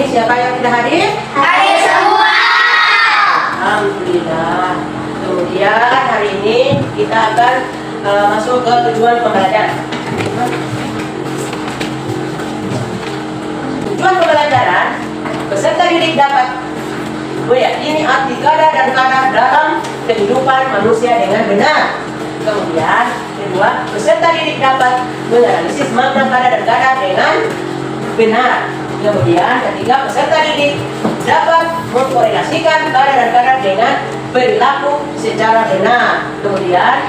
Siapa yang tidak hadir? Hadir semua. Alhamdulillah. Kemudian hari ini kita akan masuk ke tujuan pembelajaran. Tujuan pembelajaran, peserta didik dapat meyakini arti kata dan kata dalam kehidupan manusia dengan benar. Kemudian kedua, peserta didik dapat menganalisis makna kata dan kata dengan benar. Kemudian ketiga, peserta didik dapat mengkorelasikan kata dan kata dengan perilaku secara benar. Kemudian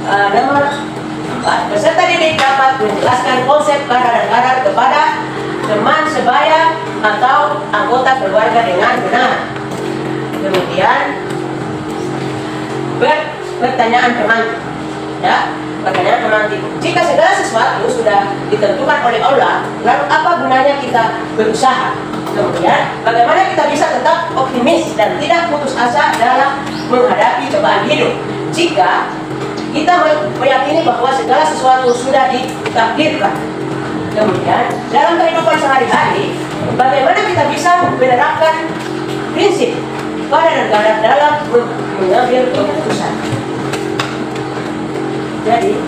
nomor 4, peserta didik dapat menjelaskan konsep kata dan kata kepada teman sebaya atau anggota keluarga dengan benar. Kemudian pertanyaan teman, ya. Pertanyaan teman, jika segala sesuatu sudah ditentukan oleh Allah, lalu apa gunanya kita berusaha? Kemudian, bagaimana kita bisa tetap optimis dan tidak putus asa dalam menghadapi cobaan hidup jika kita meyakini bahwa segala sesuatu sudah ditakdirkan? Kemudian, dalam kehidupan sehari-hari, bagaimana kita bisa menerapkan prinsip kata dan kata dalam mengambil keputusan? Jadi,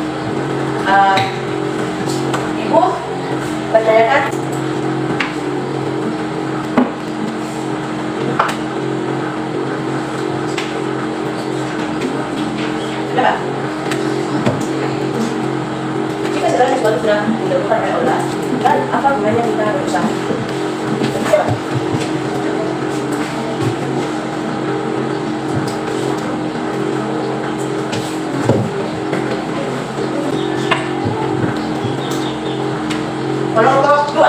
Ibu bertanyakan. Kenapa? Jika segala sesuatu sudah ditentukan oleh Allah, dan apa gunanya kita berusaha? Kenapa? Nomor 2.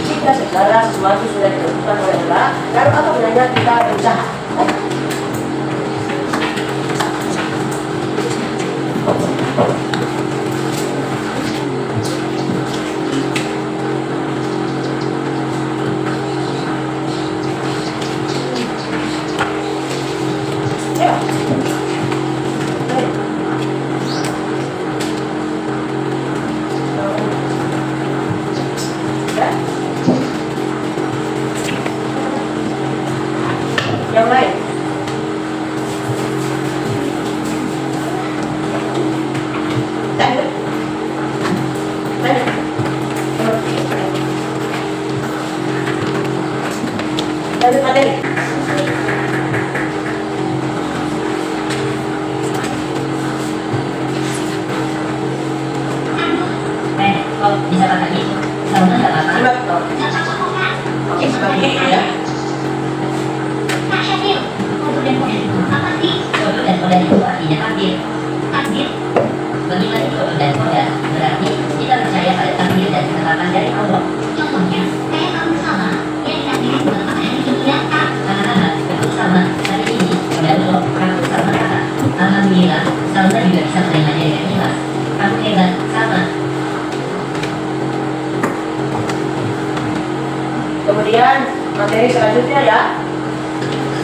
Jika segala sesuatu sudah ditentukan oleh Allah, lalu apa gunanya kita berusaha? Yang lain? Lanjut. Lanjut materi. Kalau bisa pakai itu, sama nggak apa-apa. Oke, seperti ini ya. Suatu dan koda itu artinya takdir. Takdir? Bagaimana itu suatu dan koda? Berarti kita percaya pada takdir dan ketetapan dari Allah. Contohnya, kayak kamu sama, yang takdir merupakan hari dunia tak. Betul sama. Hari ini, koda Allah, kamu sama kata. Alhamdulillah, Salma juga bisa menerimanya dengan ikhlas. Kamu hebat, sama. Kemudian materi selanjutnya ya.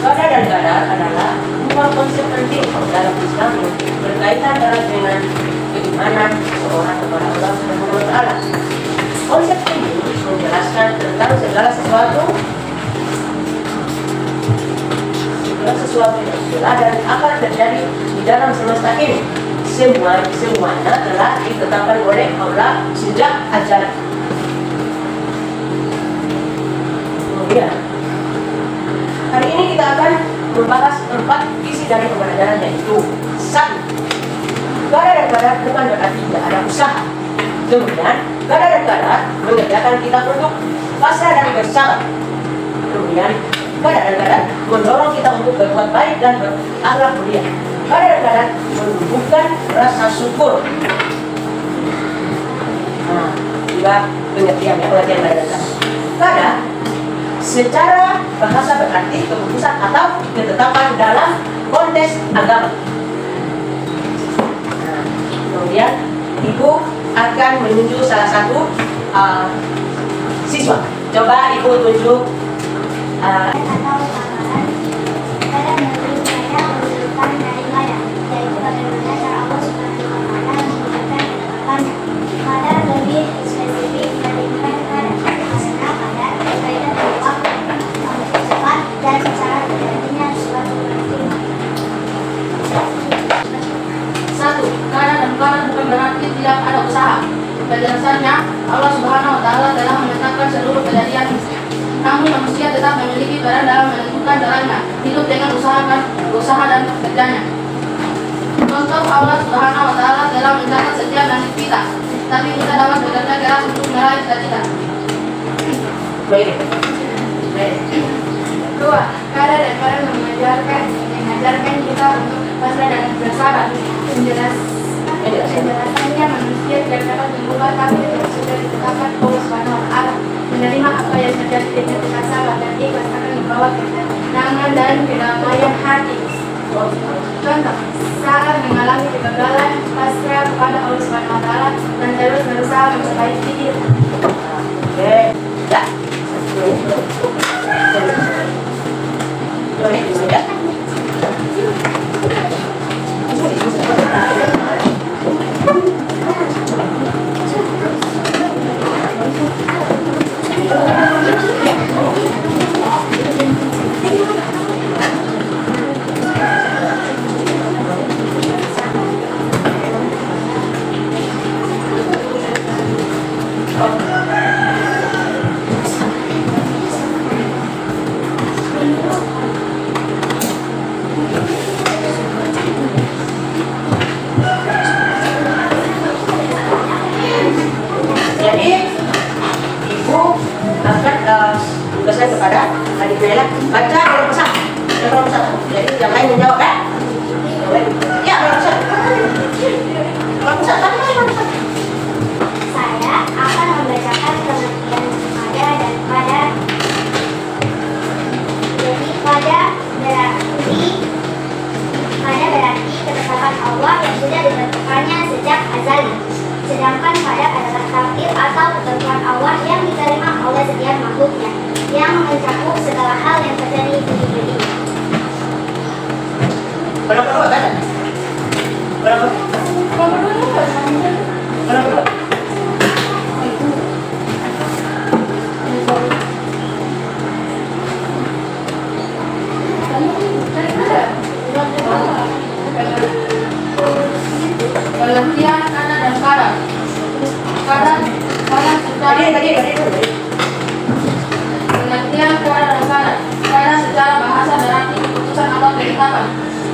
Kata dan kata adalah dua konsep penting dalam Islam berkaitan erat dengan keimanan seorang kepada Allah Subhanahu wa Ta'ala. Konsep ini menjelaskan tentang segala sesuatu yang telah dan akan terjadi di dalam semesta ini. Semuanya telah ditetapkan oleh Allah sejak ajal. Kemudian hari ini kita akan membahas 4 isi dari pembelajaran, yaitu 1. Kada dan kada bukan berarti tidak ada usaha. Kemudian kada dan kada mengerjakan kita untuk pasrah dan bersabar. Kemudian kada dan kada mendorong kita untuk berbuat baik dan berakhlak mulia. Kada dan kada menumbuhkan rasa syukur. Nah, juga pengertian kada dan kada. Kada secara bahasa berarti keputusan atau ketetapan dalam konteks agama. Nah, kemudian Ibu akan menunjuk salah satu siswa. Coba Ibu tunjuk atau lamaran kada menunjukkannya menunjukkan dari kada, yaitu bagaimana cara Allah Subhanahu wa Ta'ala menunjukkan ketetapannya. Kada lebih spesifik dibandingkan kada, karena kada berkaitan dengan waktu, cepat dan secara terjadinya suatu peristiwa. 1. Kada dan kada bukan berarti tidak ada usaha. Penjelasannya, Allah Subhanahu wa Ta'ala telah menetapkan seluruh kejadian, namun manusia tetap memiliki peran dalam menentukan jalannya hidup dengan usaha dan kerjanya. Contoh, Allah Subhanahu wa Ta'ala telah mencatat setiap nasib kita, tapi kita dapat bekerja keras untuk meraih cita-cita. baik. 2. Kada dan kada mengajarkan kita untuk pasrah dan bersabar. Penjelasannya, manusia tidak dapat mengubah takdir yang sudah ditetapkan Allah Subhanahu wa Ta'ala. Menerima apa yang terjadi dengan rasa sabar dan ikhlas akan membawa ketenangan dan kedamaian hati. Contoh, saat mengalami kegagalan, pasrah kepada Allah Subhanahu wa Ta'ala dan terus berusaha memperbaiki diri. Oke, ya. Jadi Ibu akan tugasnya kepada adik Nela baca pesan. Jadi yang lain menjawab kan? Ya, pesan. Saya akan membacakan pengertian pada dan pada. Jadi pada berarti ketetapan Allah yang sudah ditentukannya sejak azali. Sedangkan pada adalah takdir atau ketentuan Allah yang diterima oleh setiap makhluknya, yang mencakup segala hal yang terjadi di dunia. Berapa kan? Berapa? Pengertian kada dan kada. Kada secara pengertian kada dan kada. Kada secara bahasa berarti keputusan atau ketetapan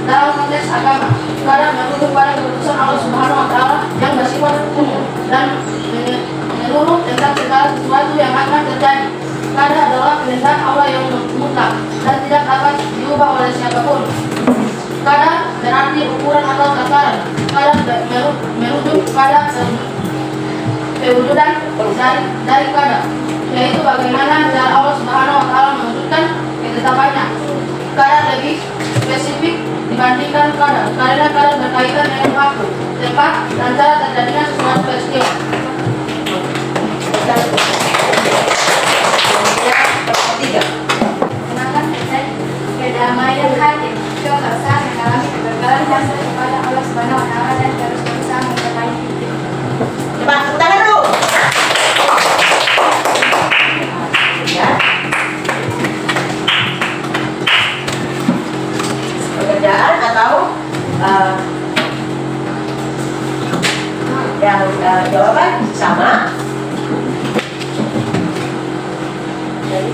dalam konteks agama. Kada merujuk pada keputusan Allah Subhanahu wa Ta'ala yang bersifat umum dan menyeluruh tentang segala sesuatu yang akan terjadi. Kada adalah kehendak Allah yang mutlak dan tidak dapat diubah oleh siapapun. Kada berarti ukuran atau takaran. Kada merujuk pada kewujudan dari kada, yaitu bagaimana cara Allah Subhanahu wa Ta'ala mewujudkan ketetapannya. Kada lebih spesifik dibandingkan kada, karena kada berkaitan dengan waktu, tempat, dan cara terjadinya sesuatu peristiwa. Kenangan terjadi kedamaian hati. Contoh, saat mengalami kegagalan, pasrah kepada Allah Subhanahu wa Ta'ala dan terus berusaha memperbaiki diri. Coba tepuk tangan dulu. Ya. Pekerjaan atau yang jawaban sama. Jadi,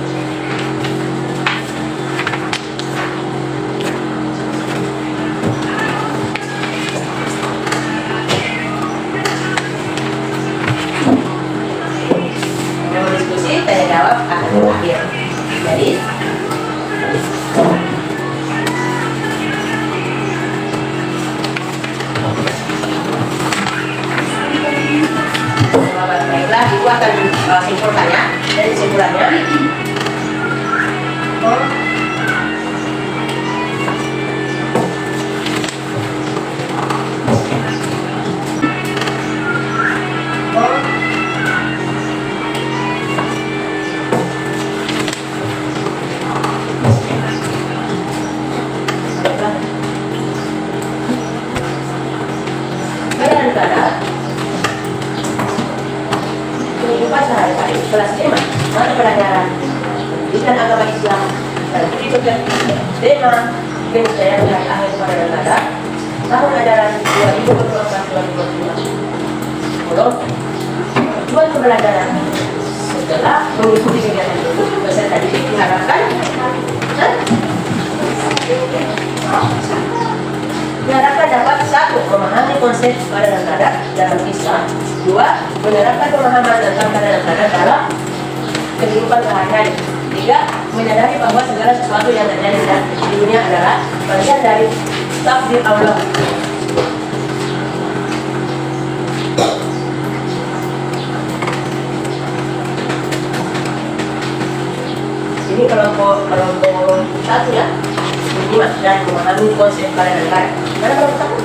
Ibu akan simpulkannya dan kesimpulannya. Kadang-kadang kehidupan sehari-hari kelas 5 mata pelajaran pendidikan agama Islam dan berikutnya tema keniscayaan hari akhir pada negara tahun ajaran 2024-2025. Tujuan pembelajaran setelah mengikuti kegiatan itu peserta didik diharapkan dapat satu, memahami konsep kadang-kadang dalam Islam. Dua, menerapkan pemahaman tentang kadang-kadang dalam kehidupan sehari-hari. Tiga, menyadari bahwa segala sesuatu yang terjadi di dunia adalah bagian dari takdir Allah. Ini kelompok satu ya. Menyimak dan memahami konsep kadang-kadang. Mana kalau kamu?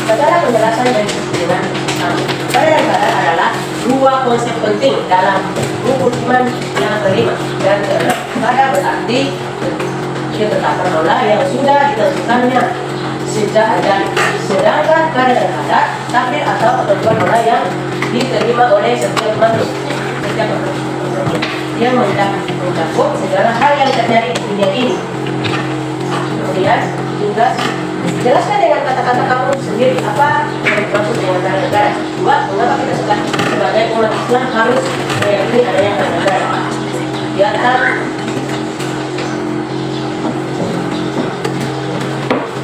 Segala penjelasan dan kesimpulan kadang-kadang adalah dua konsep penting dalam rukun iman yang kelima dan keenam. Pada berarti ketetapan Allah yang sudah ditentukannya sejak azali. Sedangkan kadang-kadang takdir atau ketentuan Allah yang diterima oleh setiap makhluk. Yang mencakup segala hal yang terjadi di dunia ini. Kemudian juga jelaskan dengan kata-kata kamu sendiri apa yang dimaksud dengan kadang-kadang. Dua, mengapa kita sebagai umat Islam harus meyakini adanya kadang-kadang. Di atas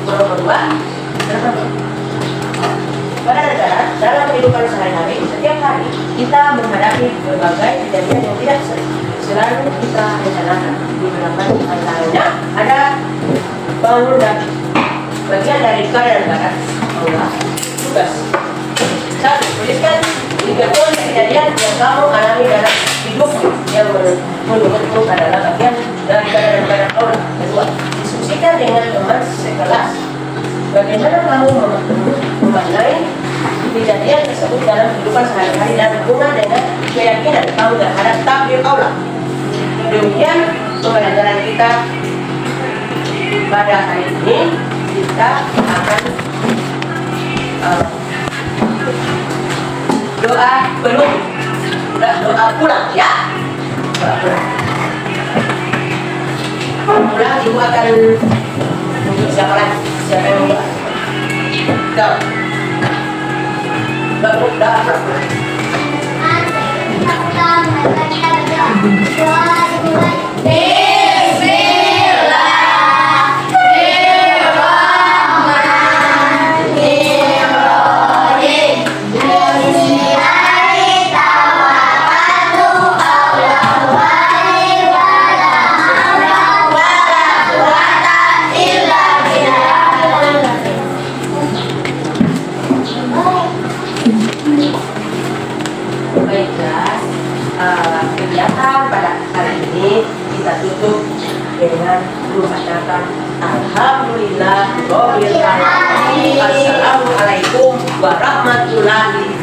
nomor dua, kadang-kadang dalam kehidupan sehari-hari, setiap hari kita menghadapi berbagai kejadian yang tidak selalu kita rencanakan. Di belakang antaranya ada bangun dan bagian dari kadang-kadang Allah. Tugas satu, tuliskan 3 kejadian yang kamu alami dalam hidupmu yang menurutmu adalah bagian dari kadang-kadang Allah. Kedua, diskusikan dengan teman sekelas bagaimana kamu memaknai kejadian tersebut dalam kehidupan sehari-hari dan hubungan dengan keyakinan kamu terhadap takdir Allah. Demikian pembelajaran kita pada hari ini. Kita akan doa penutup, doa pulang ya. Doa pulang ibu akan untuk siapa lagi? Siapa yang doa? Doa. Kegiatan pada hari ini kita tutup dengan mengucapkan Alhamdulillah. Assalamualaikum warahmatullahi